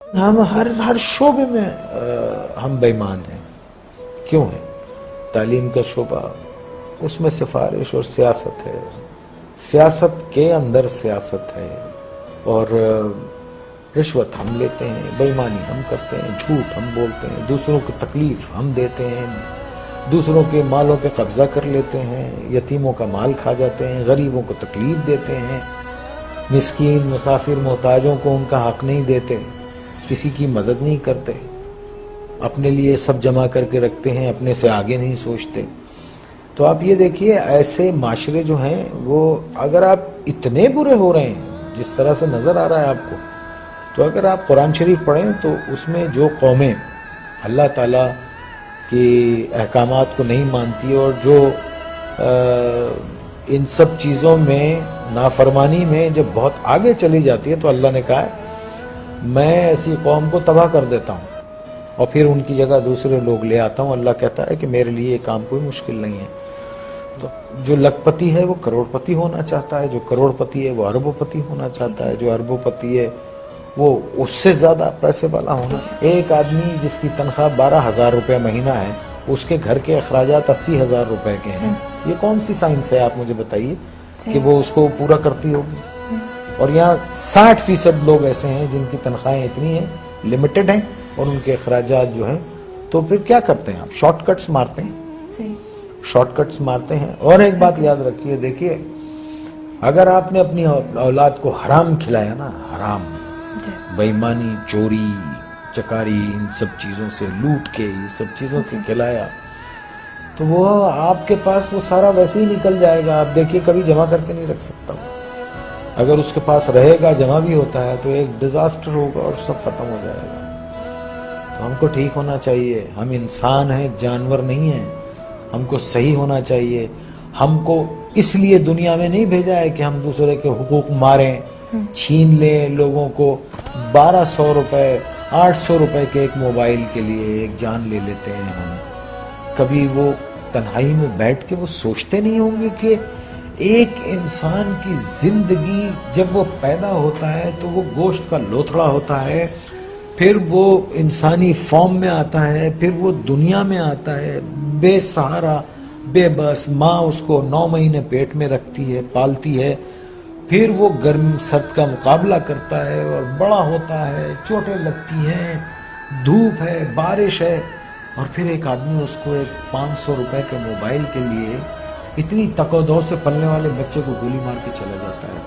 ہم ہر شعبے میں ہم بے ایمان ہیں. کیوں ہیں؟ تعلیم کا شعبہ، اس میں سفارش اور سیاست ہے، سیاست کے اندر سیاست ہے، اور رشوت ہم لیتے ہیں، بے ایمانی ہم کرتے ہیں، جھوٹ ہم بولتے ہیں، دوسروں کو تکلیف ہم دیتے ہیں، دوسروں کے مالوں پہ قبضہ کر لیتے ہیں، یتیموں کا مال کھا جاتے ہیں، غریبوں کو تکلیف دیتے ہیں، مسکین مسافر محتاجوں کو ان کا حق نہیں دیتے، کسی کی مدد نہیں کرتے، اپنے لیے سب جمع کر کے رکھتے ہیں، اپنے سے آگے نہیں سوچتے. تو آپ یہ دیکھیے ایسے معاشرے جو ہیں وہ اگر آپ اتنے برے ہو رہے ہیں جس طرح سے نظر آ رہا ہے آپ کو، تو اگر آپ قرآن شریف پڑھیں تو اس میں جو قومیں اللہ تعالیٰ کی احکامات کو نہیں مانتی اور جو ان سب چیزوں میں نافرمانی میں جب بہت آگے چلی جاتی ہے تو اللہ نے کہا ہے میں ایسی قوم کو تباہ کر دیتا ہوں اور پھر ان کی جگہ دوسرے لوگ لے آتا ہوں. اللہ کہتا ہے کہ میرے لیے یہ کام کوئی مشکل نہیں ہے. تو جو لکھ پتی ہے وہ کروڑ پتی ہونا چاہتا ہے، جو کروڑ پتی ہے وہ اربوں پتی ہونا چاہتا ہے، جو اربوں پتی ہے وہ اس سے زیادہ پیسے والا ہونا. ایک آدمی جس کی تنخواہ 12,000 روپے مہینہ ہے، اس کے گھر کے اخراجات 80,000 روپے کے ہیں. یہ کون سی سائنس ہے آپ مجھے بتائیے کہ وہ اس کو پورا کرتی ہوگی؟ اور یہاں 60% لوگ ایسے ہیں جن کی تنخواہیں اتنی ہیں، لمیٹڈ ہیں، اور ان کے اخراجات جو ہیں. تو پھر کیا کرتے ہیں آپ؟ شارٹ کٹس مارتے ہیں، شارٹ کٹس مارتے ہیں. اور ایک بات یاد رکھیے، دیکھیے اگر آپ نے اپنی اولاد کو حرام کھلایا نا، حرام، بے ایمانی، چوری چکاری، ان سب چیزوں سے لوٹ کے یہ سب چیزوں سے کھلایا، تو وہ آپ کے پاس وہ سارا ویسے ہی نکل جائے گا. آپ دیکھیے کبھی جمع کر کے نہیں رکھ سکتا. اگر اس کے پاس رہے گا، جمع بھی ہوتا ہے، تو ایک ڈیزاسٹر ہوگا اور سب ختم ہو جائے گا. تو ہم کو ٹھیک ہونا چاہیے. ہم انسان ہیں، جانور نہیں ہیں. ہم کو صحیح ہونا چاہیے. ہم کو اس لیے دنیا میں نہیں بھیجا ہے کہ ہم دوسرے کے حقوق ماریں، چھین لیں لوگوں کو. 1200 روپے 800 روپے کے ایک موبائل کے لیے ایک جان لے لیتے ہیں ہم. کبھی وہ تنہائی میں بیٹھ کے وہ سوچتے نہیں ہوں گے کہ ایک انسان کی زندگی جب وہ پیدا ہوتا ہے تو وہ گوشت کا لوتھڑا ہوتا ہے، پھر وہ انسانی فارم میں آتا ہے، پھر وہ دنیا میں آتا ہے بے سہارا، بے بس. ماں اس کو 9 مہینے پیٹ میں رکھتی ہے، پالتی ہے، پھر وہ گرم سرد کا مقابلہ کرتا ہے اور بڑا ہوتا ہے، چوٹیں لگتی ہیں، دھوپ ہے، بارش ہے، اور پھر ایک آدمی اس کو ایک 500 روپے کے موبائل کے لیے اتنی تک و دو سے پلنے والے بچے کو گولی مار کے چلا جاتا ہے.